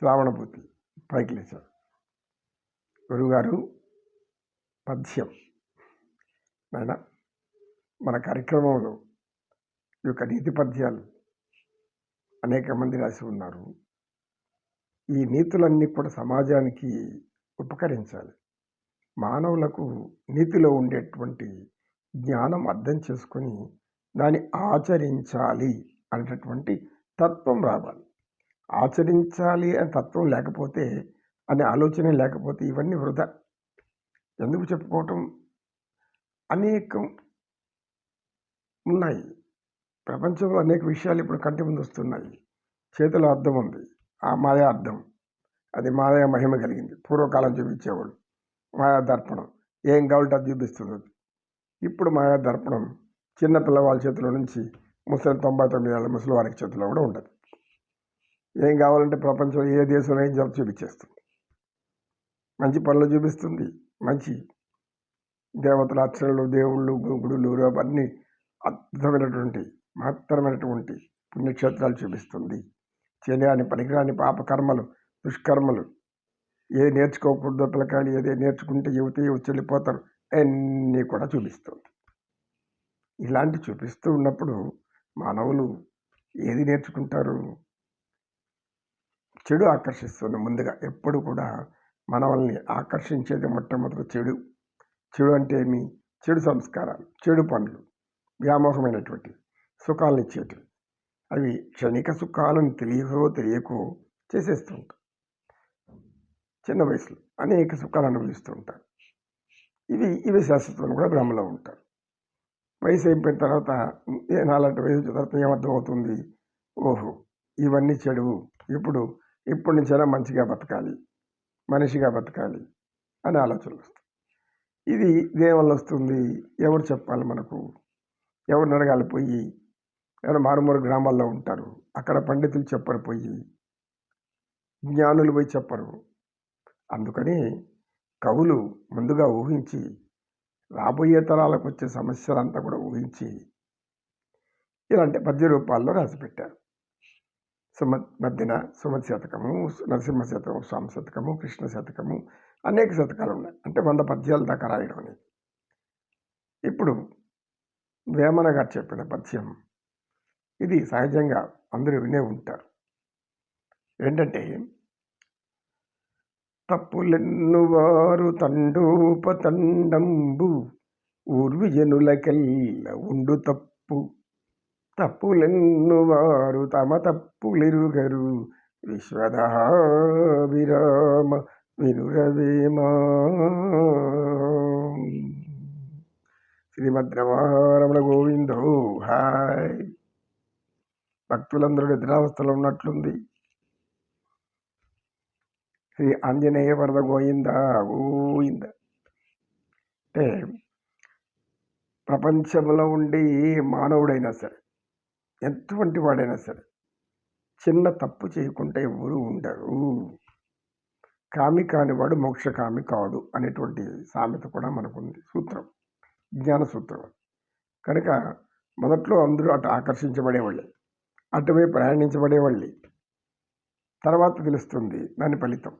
శ్రావణభూతి పైకి లేచారు. గురువుగారు పద్యం నాయన, మన కార్యక్రమంలో ఈ యొక్క నీతి పద్యాలు అనేక మంది రాసి ఉన్నారు. ఈ నీతులన్నీ కూడా సమాజానికి ఉపకరించాలి. మానవులకు నీతిలో ఉండేటువంటి జ్ఞానం అర్థం చేసుకొని దాన్ని ఆచరించాలి అనేటటువంటి తత్వం రావాలి. ఆచరించాలి అనే తత్వం లేకపోతే, అనే ఆలోచన లేకపోతే ఇవన్నీ వృధా. ఎందుకు చెప్పుకోవటం? అనేకం ఉన్నాయి. ప్రపంచంలో అనేక విషయాలు ఇప్పుడు కంటి ముందు వస్తున్నాయి. చేతిలో అద్దం ఉంది, ఆ మాయా అద్దం, అది మాయా మహిమ కలిగింది. పూర్వకాలం చూపించేవాళ్ళు మాయా దర్పణం, ఏం కావాలంటే అది చూపిస్తుంది. ఇప్పుడు మాయా దర్పణం చిన్న పిల్లవాళ్ళ చేతిలో నుంచి ముసలి 99 ఏళ్ళ ముసలి వారికి చేతిలో కూడా ఉండదు. ఏం కావాలంటే ప్రపంచంలో ఏ దేశంలో ఏం చూపించేస్తుంది. మంచి పనులు చూపిస్తుంది, మంచి దేవతల అర్చనలు, దేవుళ్ళు, గుడులు, అవన్నీ అద్భుతమైనటువంటి మహత్తరమైనటువంటి పుణ్యక్షేత్రాలు చూపిస్తుంది. చేయని పనికిరాని పాపకర్మలు, దుష్కర్మలు, ఏ నేర్చుకోకూడదో పిల్లకాయలు, ఏదే నేర్చుకుంటే యువతి చెల్లిపోతారు, అన్నీ కూడా చూపిస్తుంది. ఇలాంటి చూపిస్తూ ఉన్నప్పుడు మానవులు ఏది నేర్చుకుంటారు? చెడు ఆకర్షిస్తుంది. ముందుగా ఎప్పుడు కూడా మనల్ని ఆకర్షించేది మొట్టమొదటి చెడు. చెడు అంటే ఏమి? చెడు సంస్కారాలు, చెడు పనులు, వ్యామోహమైనటువంటి సుఖాలను ఇచ్చేటివి. అవి క్షణిక సుఖాలను తెలియకో చేసేస్తూ ఉంటారు. చిన్న వయసులో అనేక సుఖాలు అనుభవిస్తూ ఉంటారు. ఇవి శాశ్వతంలో కూడా భ్రమలో ఉంటారు. వయసు అయిపోయిన తర్వాత, 4 వయసు తర్వాత ఏమర్థం అవుతుంది? ఓహో, ఇవన్నీ చెడు, ఇప్పటి నుంచైనా మంచిగా బతకాలి, మనిషిగా బతకాలి అనే ఆలోచనలు వస్తాయి. ఇది దేనివల్ల వస్తుంది? ఎవరు చెప్పాలి మనకు? ఎవరిని అడగాలి? పోయి ఎవరైనా మారుమూరు గ్రామాల్లో ఉంటారు, అక్కడ పండితులు చెప్పరు, పోయి జ్ఞానులు పోయి చెప్పరు. అందుకని కవులు ముందుగా ఊహించి, రాబోయే తరాలకు వచ్చే సమస్యలంతా కూడా ఊహించి ఇలాంటి పద్య రూపాల్లో రాసిపెట్టారు. మధ్యన సుమతి శతకము, నరసింహ శతకము, స్వామి శతకము, కృష్ణ శతకము, అనేక శతకాలు ఉన్నాయి. అంటే 100 పద్యాల దాకా రాయడం అనేది. ఇప్పుడు వేమన గారు చెప్పిన పద్యం ఇది సహజంగా అందరూ వినే ఉంటారు. ఏంటంటే, తప్పులెన్నువారు తండోపతండంబు ఊర్విజనులకెల్ల ఉండు తప్పు, తప్పులెన్నువారు తమ తప్పులెరుగరు విశ్వదాభిరామ వినురవేమా. శ్రీమద్రమారమణ గోవిందో హాయ్. భక్తులందరూ నిద్రావస్థలో ఉన్నట్లుంది. శ్రీ ఆంజనేయ వరద గోయిందా గోయింద. అంటే ప్రపంచంలో ఉండే మానవుడైనా సరే, ఎటువంటి వాడైనా సరే, చిన్న తప్పు చేయకుండా ఎవరు ఉండరు. కామి కానివాడు మోక్షకామి కాడు అనేటువంటి సామెత కూడా మనకుంది. సూత్రం, జ్ఞాన సూత్రం. కనుక మొదట్లో అందరూ అటు ఆకర్షించబడేవాళ్ళే, అటువైపు ప్రయాణించబడేవాళ్ళే. తర్వాత తెలుస్తుంది దాని ఫలితం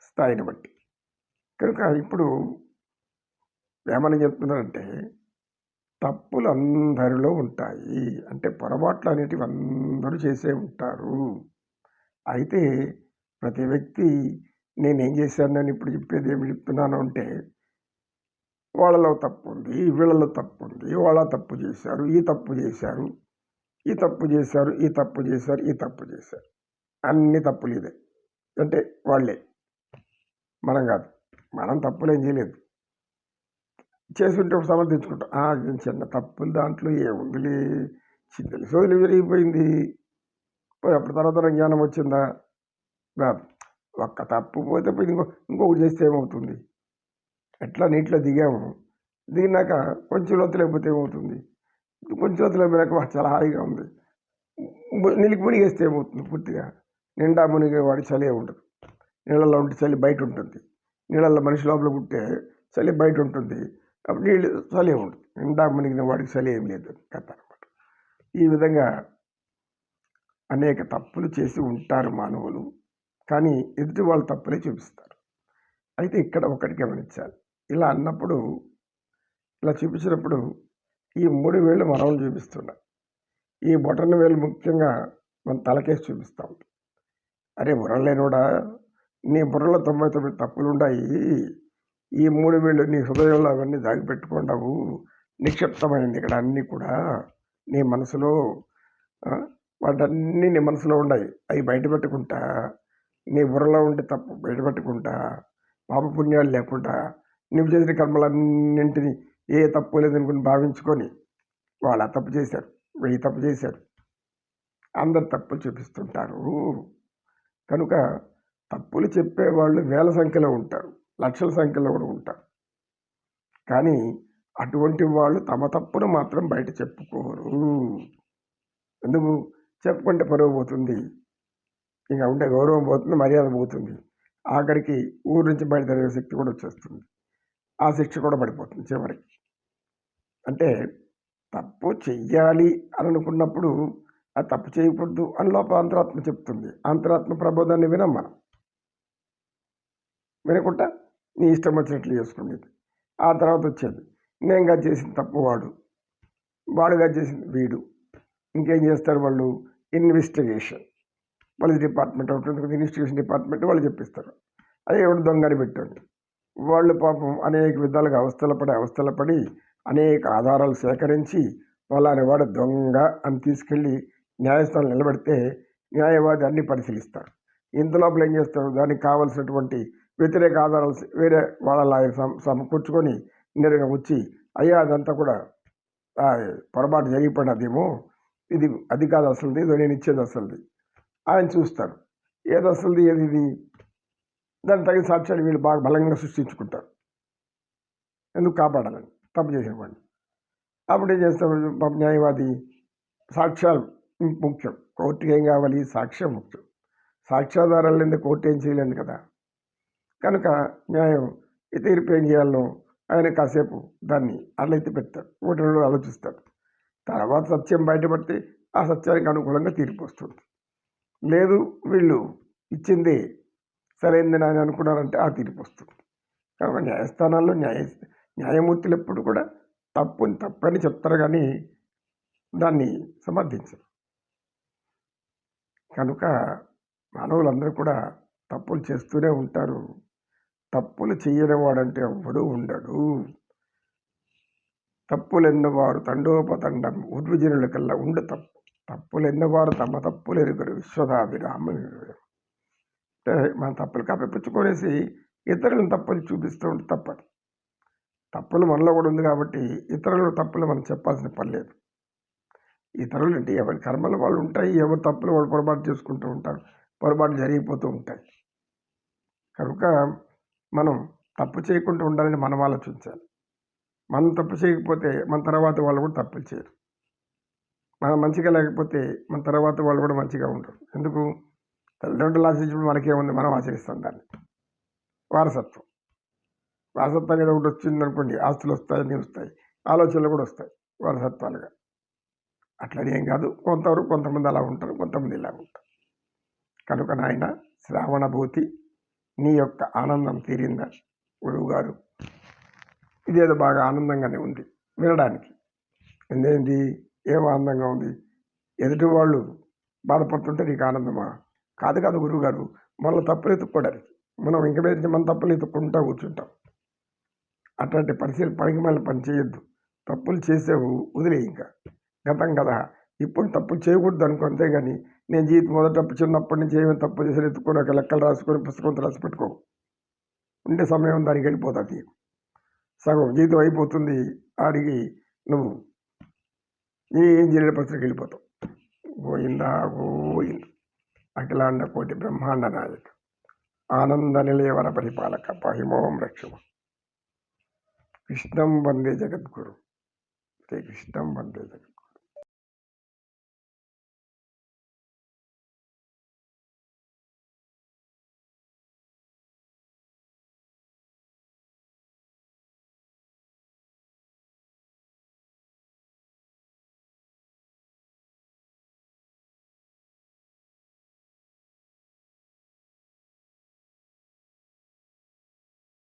స్థాయిని బట్టి. కనుక ఇప్పుడు ఏమని చెప్తున్నారంటే, తప్పులు అందరిలో ఉంటాయి. అంటే పొరపాట్లు అనేటివి అందరూ చేసే ఉంటారు. అయితే ప్రతి వ్యక్తి నేనేం చేశానని ఇప్పుడు చెప్పేది ఏమి చెప్తున్నాను అంటే, వాళ్ళలో తప్పు ఉంది, వీళ్ళలో తప్పు ఉంది, వాళ్ళ తప్పు చేశారు, ఈ తప్పు చేశారు, ఈ తప్పు చేశారు, ఈ తప్పు చేశారు, ఈ తప్పు చేశారు, అన్ని తప్పులు ఇదే. అంటే వాళ్ళే, మనం కాదు. మనం తప్పులేం చేయలేదు. చేసుకుంటే సమర్థించుకుంటాం. చిన్న తప్పులు దాంట్లో ఏముందిలే, తెలిసోదిలి విరిగిపోయింది. అప్పుడు తర్వాత జ్ఞానం వచ్చిందా? రాదు. ఒక్క తప్పు పోతే పోయి ఇంకొకటి చేస్తే ఏమవుతుంది? ఎట్లా నీటిలో దిగాము, దిగినాక కొంచెం లోతు లేకపోతే ఏమవుతుంది? కొంచెం లోతు లేకపోయినాక చాలా హాయిగా ఉంది. నీళ్ళకి మునిగేస్తే ఏమవుతుంది? పూర్తిగా నిండా మునిగే వాడి చలి ఉండదు. నీళ్ళల్లో ఉంటే చలి బయట ఉంటుంది. నీళ్ళల్లో మనిషి లోపల పుట్టే చలి బయట ఉంటుంది. అప్పుడు నీళ్ళు చలి ఉంటుంది. నిండా మునిగిన వాడికి చలి ఏం లేదు కథ అనమాట. ఈ విధంగా అనేక తప్పులు చేసి ఉంటారు మానవులు. కానీ ఎదుటి వాళ్ళు తప్పులే చూపిస్తారు. అయితే ఇక్కడ ఒకటి గమనించాలి. ఇలా అన్నప్పుడు, ఇలా చూపించినప్పుడు ఈ 3 వేళ్ళు మనల్ని చూపిస్తున్నాయి. ఈ బొటన వేలు ముఖ్యంగా మన తలకేసి చూపిస్తా ఉంది. అరే బుర్ర లేనోడా! నీ బుర్రలో 99 తప్పులుండాయి. ఈ 3 వేళ్ళు నీ హృదయంలో అవన్నీ దాగిపెట్టుకున్నావు. నిక్షిప్తమైంది ఇక్కడ అన్నీ కూడా నీ మనసులో. వాటన్నీ నీ మనసులో ఉన్నాయి. అవి బయటపెట్టుకుంటా, నీ బుర్రలో ఉండే తప్పు బయటపెట్టుకుంటా, పాపపుణ్యాలు లేకుండా నువ్వు చేసిన కర్మలన్నింటినీ ఏ తప్పు లేదనుకుని భావించుకొని వాళ్ళు ఆ తప్పు చేశారు, వీళ్ళు తప్పు చేశారు, అందరు తప్పులు చూపిస్తుంటారు. కనుక తప్పులు చెప్పేవాళ్ళు వేల సంఖ్యలో ఉంటారు, లక్షల సంఖ్యలో కూడా ఉంటారు. కానీ అటువంటి వాళ్ళు తమ తప్పును మాత్రం బయట చెప్పుకోరు. ఎందుకు? చెప్పుకుంటే పరువు పోతుంది, ఇంకా ఉంటే గౌరవం పోతుంది, మర్యాద పోతుంది. ఆఖరికి ఊరు నుంచి బయట తిరిగే శక్తి కూడా వచ్చేస్తుంది. ఆ శిక్ష కూడా పడిపోతుంది చివరికి. అంటే తప్పు చెయ్యాలి అని అనుకున్నప్పుడు ఆ తప్పు చేయకూడదు అని లోపల అంతరాత్మ చెప్తుంది. అంతరాత్మ ప్రబోధాన్ని వినం మనం. వినకుండా నీ ఇష్టం వచ్చినట్లు చేసుకునేది. ఆ తర్వాత వచ్చేది నేనుగా చేసిన తప్పు వాడుగా చేసింది వీడు. ఇంకేం చేస్తారు వాళ్ళు? ఇన్వెస్టిగేషన్. పోలీస్ డిపార్ట్మెంట్ ఒకటి ఉంటుంది, ఇన్వెస్టిగేషన్ డిపార్ట్మెంట్ వాళ్ళు చెప్పిస్తారు. అదే ఎవడు దొంగని పెట్టండి. వాళ్ళు పాపం అనేక విధాలుగా అవస్థల పడి అనేక ఆధారాలు సేకరించి వాళ్ళని వాడు దొంగ అని తీసుకెళ్ళి న్యాయస్థానం నిలబెడితే న్యాయవాది అన్ని పరిశీలిస్తారు. ఇంతలోపల ఏం చేస్తారు? దానికి కావలసినటువంటి వ్యతిరేక ఆధారాలు వేరే వాళ్ళ సమకూర్చుకొని నేరుగా వచ్చి అయ్యా అదంతా కూడా పొరపాటు జరిగిపోయినదేమో, ఇది అది కాదు అసలుది, ఇది నేను ఇచ్చేది అసలుది ఆయన చూస్తారు. ఏది అసలుది, ఏది ఇది, దానికి తగిన సాక్ష్యాలు వీళ్ళు బాగా బలంగా సృష్టించుకుంటారు. ఎందుకు? కాపాడాలని తప్పు చేసేవాడిని. అప్పుడు ఏం చేస్తారు? న్యాయవాది సాక్ష్యాలు ముఖ్యం. కోర్టుకి ఏం కావాలి? సాక్ష్యం ముఖ్యం. సాక్ష్యాధారాలు లేని కోర్టు ఏం చేయలేదు కదా. కనుక న్యాయం ఈ తీర్పు ఏం చేయాలో ఆయన కాసేపు దాన్ని అట్లయితే పెడతాడు, 1 రోజులు ఆలోచిస్తాడు. తర్వాత సత్యం బయటపడితే ఆ సత్యానికి అనుకూలంగా తీర్పు వస్తుంది. లేదు వీళ్ళు ఇచ్చింది సరైందని ఆయన అనుకున్నారంటే ఆ తీర్పు వస్తుంది. కాబట్టి న్యాయస్థానాల్లో న్యాయమూర్తులు ఎప్పుడు కూడా తప్పని చెప్తారు కానీ దాన్ని సమర్థించరు. కనుక మానవులందరూ కూడా తప్పులు చేస్తూనే ఉంటారు. తప్పులు చేయని వాడంటే ఎవ్వడూ ఉండడు. తప్పులెన్నవారు తండోపతండం ఉద్విజనుల కల్లా ఉండు తప్పులెన్నవారు తమ తప్పులు ఎరుగరు విశ్వదాభిరామ. అంటే మన తప్పులు కప్పిపుచ్చుకొనేసి ఇతరులను తప్పులు చూపిస్తూ ఉంటే తప్పదు. తప్పులు మనలో కూడా ఉంది కాబట్టి ఇతరుల తప్పులు మనం చెప్పాల్సిన పని లేదు. ఇతరులు అంటే ఎవరి కర్మలు వాళ్ళు ఉంటాయి, ఎవరి తప్పులు వాళ్ళు పొరపాటు చేసుకుంటూ ఉంటారు, పొరపాటు జరిగిపోతూ ఉంటాయి. కనుక మనం తప్పు చేయకుండా ఉండాలని మనం ఆలోచించాలి. మనం తప్పు చేయకపోతే మన తర్వాత వాళ్ళు కూడా తప్పులు చేయరు. మనం మంచిగా లేకపోతే మన తర్వాత వాళ్ళు కూడా మంచిగా ఉండరు. ఎందుకు? తల్లిదండ్రులు ఆచరించినప్పుడు మనకేముంది, మనం ఆచరిస్తాం దాన్ని. వారసత్వం ఏదో ఒకటి వచ్చింది అనుకోండి, ఆస్తులు వస్తాయి, అన్నీ వస్తాయి, ఆలోచనలు కూడా వస్తాయి వారసత్వాలుగా. అట్లని ఏం కాదు, కొంతవరకు కొంతమంది అలా ఉంటారు, కొంతమంది ఇలా ఉంటారు. కనుక నాయన శ్రావణభూతి, నీ యొక్క ఆనందం తీరిందా గురువుగారు? ఇదేదో బాగా ఆనందంగానే ఉంది వినడానికి. ఏంది ఏం ఆనందంగా ఉంది? ఎదుటి వాళ్ళు బాధపడుతుంటే నీకు ఆనందమా? కాదు గురువుగారు, మనలో తప్పులు ఎత్తుక్కోవడానికి మనం ఇంక మీద మన తప్పులు ఎత్తుక్కుంటా కూర్చుంటాం. అట్లాంటి పనికి మళ్ళీ పని చేయొద్దు. తప్పులు చేసేవు వదిలే, ఇంకా గతం కదా. ఇప్పుడు తప్పులు చేయకూడదు అనుకో, అంతేగాని నేను మొదట చిన్నప్పటి నుంచి ఏమైనా తప్పు చేసి ఎత్తుకొని ఒక లెక్కలు రాసుకొని పుస్తకంతో రాసి పెట్టుకో. ఉండే సమయం దానికి వెళ్ళిపోతుంది, సగం జీవితం అయిపోతుంది. ఆడికి నువ్వు ఈ ఇంజనీర్ పరిస్థితికి వెళ్ళిపోతావు. గోయిందా అఖిలాండ కోటి బ్రహ్మాండ నాయక ఆనంద నిలయవర పరిపాలక పాహిమోం రక్షమ. కృష్ణం వందే జగద్గురు. శ్రీకృష్ణం వందే జగద్గురు.